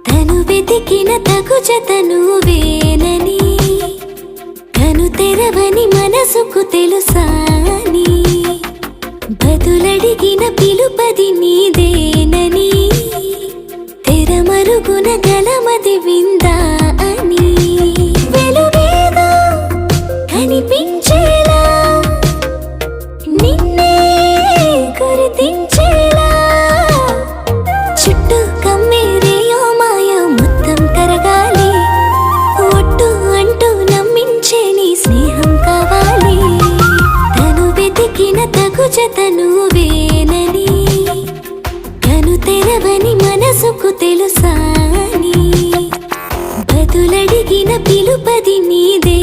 తను వెతికిన తగు జత నువ్వేనని, తను తెరవని మనసుకు తెలుసాని, బదులడిగిన పిలుపది నీదేనని, తెరమరుగున గలమది విందా అని, వెలుగేదో కనిపించేలా నిన్నే గుర్తించేలా, చుట్టూ కమ్మేరేయో మాయ మొత్తం కరగాలి, ఒట్టు అంటూ నమ్మించే నీ స్నేహం కావాలి. తను వెతికిన తగు జత నువ్వేనని, తను తెరవని మనసుకు తెలుసాని, బదులడిగిన పిలుపది నీదే